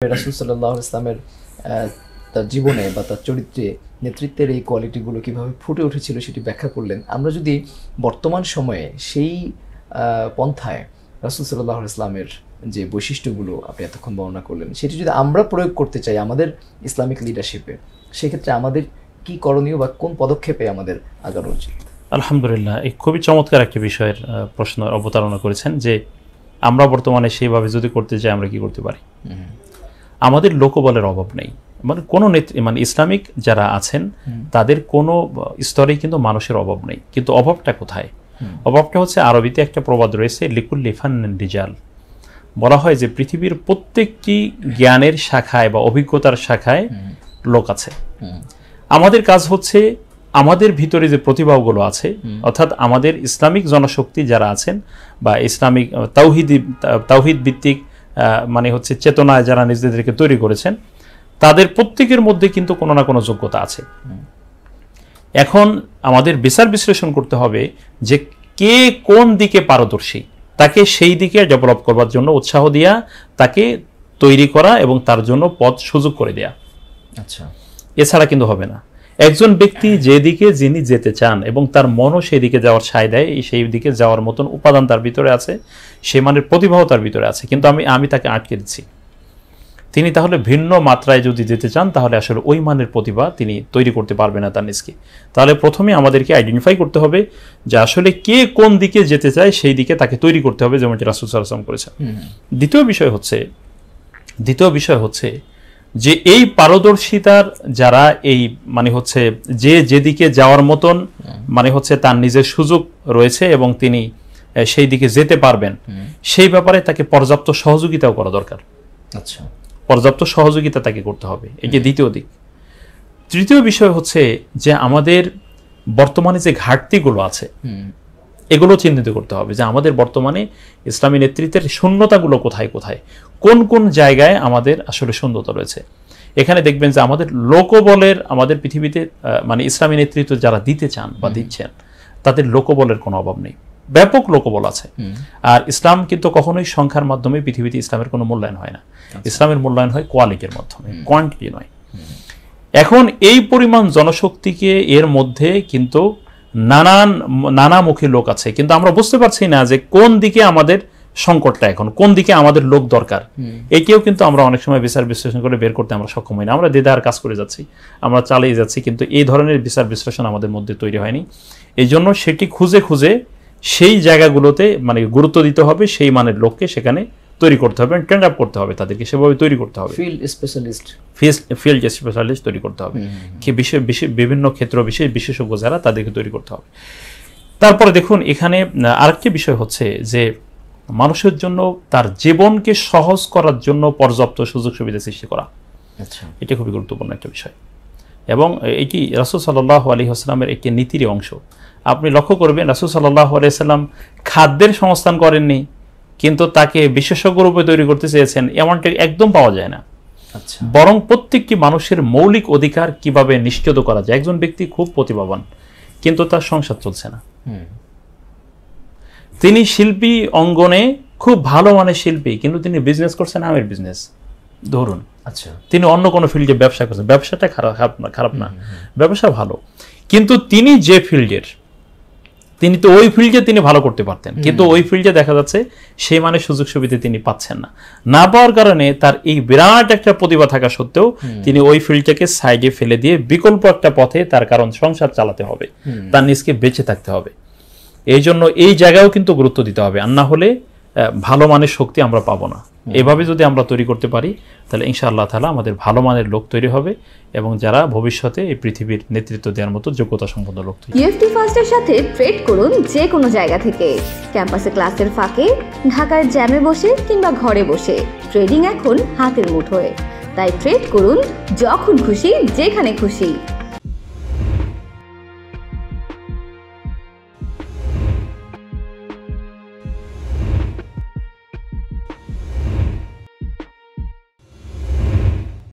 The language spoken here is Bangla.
রাসূল সাল্লাল্লাহু আলাইহি ওয়াসাল্লামের তার জীবনে বা তার চরিত্রে নেতৃত্বের এই কোয়ালিটিগুলো কিভাবে ফুটে উঠেছিল সেটি ব্যাখ্যা করলেন। আমরা যদি বর্তমান সময়ে সেই পন্থায় রাসূল সাল্লাল্লাহু আলাইহি ওয়াসাল্লামের যে বৈশিষ্ট্যগুলো আপনি এতক্ষণ বর্ণনা করলেন সেটি যদি আমরা প্রয়োগ করতে চাই আমাদের ইসলামিক লিডারশিপে, সেক্ষেত্রে আমাদের কি করণীয় বা কোন পদক্ষেপে আমাদের আগানো উচিত? আলহামদুলিল্লাহ, এই খুবই চমৎকার একটা বিষয়ের প্রশ্ন অবতারণা করেছেন যে আমরা বর্তমানে সেইভাবে যদি করতে চাই আমরা কি করতে পারি। আমাদের লোকবলের অভাব নেই, মানে কোনো মানে ইসলামিক যারা আছেন তাদের কোনো স্তরেই কিন্তু মানুষের অভাব নেই, কিন্তু অভাবটা কোথায়? অভাবটা হচ্ছে আরবিতে একটা প্রবাদ রয়েছে, লিকুল্লি ফান্নিন রিজাল। বলা হয় যে পৃথিবীর প্রত্যেকটি জ্ঞানের শাখায় বা অভিজ্ঞতার শাখায় লোক আছে। আমাদের কাজ হচ্ছে আমাদের ভিতরে যে প্রতিভাগুলো আছে, অর্থাৎ আমাদের ইসলামিক জনশক্তি যারা আছেন বা ইসলামিক তাওহীদ ভিত্তিক মানে হচ্ছে চেতনায় যারা নিজেদেরকে তৈরি করেছেন, তাদের প্রত্যেকের মধ্যে কিন্তু কোনো না কোনো যোগ্যতা আছে। এখন আমাদের বিচার বিশ্লেষণ করতে হবে যে কে কোন দিকে পারদর্শী, তাকে সেই দিকে ডেভেলপ করবার জন্য উৎসাহ দিয়া তাকে তৈরি করা এবং তার জন্য পথ সুযোগ করে দেয়া। আচ্ছা, এছাড়া কিন্তু হবে না। একজন ব্যক্তি যেদিকে যিনি যেতে চান এবং তার মনও সেই দিকে যাওয়ার সায় দেয়, সেই দিকে যাওয়ার মতন উপাদান তার ভিতরে আছে, সে মানের প্রতিভাও তার ভিতরে আছে, কিন্তু আমি তাকে আটকে দিচ্ছি। তিনি তাহলে ভিন্ন মাত্রায় যদি যেতে চান তাহলে আসলে ওই মানের প্রতিভা তিনি তৈরি করতে পারবে না তার নিজকে। তাহলে প্রথমে আমাদেরকে আইডেন্টিফাই করতে হবে যে আসলে কে কোন দিকে যেতে চায়, সেই দিকে তাকে তৈরি করতে হবে, যেমন রাসূল সাল্লাল্লাহু আলাইহি ওয়াসাল্লাম করেছেন। দ্বিতীয় বিষয় হচ্ছে যে এই পারদর্শিতার যারা এই মানে হচ্ছে যে যেদিকে যাওয়ার মতন মানে হচ্ছে তার নিজের সুযোগ রয়েছে এবং তিনি সেই দিকে যেতে পারবেন, সেই ব্যাপারে তাকে পর্যাপ্ত সহযোগিতাও করা দরকার। আচ্ছা, পর্যাপ্ত সহযোগিতা তাকে করতে হবে, এই যে দ্বিতীয় দিক। তৃতীয় বিষয় হচ্ছে যে আমাদের বর্তমানে যে ঘাটতিগুলো আছে এগুলো চিহ্নিত করতে হবে যে আমাদের বর্তমানে ইসলামী নেতৃত্বের শূন্যতাগুলো কোথায় কোথায়, কোন কোন জায়গায় আমাদের আসলে শূন্যতা রয়েছে। এখানে দেখবেন যে আমাদের লোকবলের, আমাদের পৃথিবীতে মানে ইসলামী নেতৃত্ব যারা দিতে চান বা দিচ্ছেন তাদের লোকবলের কোনো অভাব নেই, ব্যাপক লোকবল আছে। আর ইসলাম কিন্তু কখনোই সংখ্যার মাধ্যমে পৃথিবীতে ইসলামের কোনো মূল্যায়ন হয় না। ইসলামের মূল্যায়ন হয় কোয়ালিটির মাধ্যমে, কোয়ান্টিটি নয়। এখন এই পরিমাণ জনশক্তিকে এর মধ্যে কিন্তু নানামুখী লোক আছে, কিন্তু আমরা বুঝতে পারছি না যে কোন দিকে আমাদের সংকটটা, এখন কোন দিকে আমাদের লোক দরকার, একেও কিন্তু আমরা অনেক সময় বিচার বিশ্লেষণ করে বের করতে আমরা সক্ষম হই না। আমরা দেদার কাজ করে যাচ্ছি, আমরা চালিয়ে যাচ্ছি, কিন্তু এই ধরনের বিচার বিশ্লেষণ আমাদের মধ্যে তৈরি হয়নি। এই জন্য সেটি খুঁজে খুঁজে সেই জায়গাগুলোতে মানে গুরুত্ব দিতে হবে, সেই মানের লোককে সেখানে তৈরি করতে হবে, ট্রেন আপ করতে হবে, তাদেরকে সেভাবে তৈরি করতে হবে, ফিল্ড স্পেশালিস্ট তৈরি করতে হবে, বিভিন্ন ক্ষেত্র বিশেষজ্ঞ যারা তাদেরকে তৈরি করতে হবে। তারপরে দেখুন এখানে আরেকটি বিষয় হচ্ছে যে মানুষের জন্য তার জীবনকে সহজ করার জন্য পর্যাপ্ত সুযোগ সুবিধা সৃষ্টি করা। আচ্ছা, এটা খুবই গুরুত্বপূর্ণ একটা বিষয় এবং এটি রাসূল সাল্লাল্লাহু আলাইহি ওয়াসাল্লামের একটি নীতির অংশ। আপনি লক্ষ্য করবেন রাসূল সাল্লাল্লাহু আলাইহি ওয়াসাল্লাম খাদ্যের সংস্থান করেননি, কিন্তু তাকে বিশেষজ্ঞ রূপে তৈরি করতে চেয়েছেন, এমনটা একদম পাওয়া যায় না। আচ্ছা, বরং প্রত্যেকটি মানুষের মৌলিক অধিকার কিভাবে নিশ্চিত করা যায়। একজন ব্যক্তি খুব প্রতিভাবান কিন্তু তার সংসার চলছে না, তিনি শিল্পী অঙ্গনে খুব ভালো মানের শিল্পী, কিন্তু তিনি বিজনেস করছেন আমের বিজনেস ধরুন। আচ্ছা, তিনি অন্য কোনো ফিল্ডে ব্যবসা করছেন, ব্যবসাটা খারাপ না, ব্যবসা ভালো, কিন্তু তিনি যে ফিল্ডের, তিনি তো ওই ফিল্ডে তিনি ভালো করতে পারতেন, কিন্তু ওই ফিল্ডে দেখা যাচ্ছে সেই মানে সুযোগ সুবিধা তিনি পাচ্ছেন না পাওয়ার কারণে তার এই বিরাট একটা প্রতিভা থাকা সত্ত্বেও তিনি ওই ফিল্ডটাকে সাইডে ফেলে দিয়ে বিকল্প একটা পথে, তার কারণ সংসার চালাতে হবে, তার নিজকে বেঁচে থাকতে হবে। এই জন্য এই জায়গায়ও কিন্তু গুরুত্ব দিতে হবে, আর না হলে ভালো মানের শক্তি আমরা পাবো না। এভাবে যদি আমরা তৈরি করতে পারি তাহলে ইনশাআল্লাহ তাআলা আমাদের ভালো মানের লোক তৈরি হবে এবং যারা ভবিষ্যতে এই পৃথিবীর নেতৃত্ব দেওয়ার মতো যোগ্যতা সম্পন্ন লোক তৈরি। ইএফটি ফার্স্টের সাথে ট্রেড করুন যে কোনো জায়গা থেকে, ক্যাম্পাসে ক্লাসের ফাঁকে, ঢাকার জ্যামে বসে কিংবা ঘরে বসে। ট্রেডিং এখন হাতের মুঠোয়, তাই ট্রেড করুন যখন খুশি, যেখানে খুশি।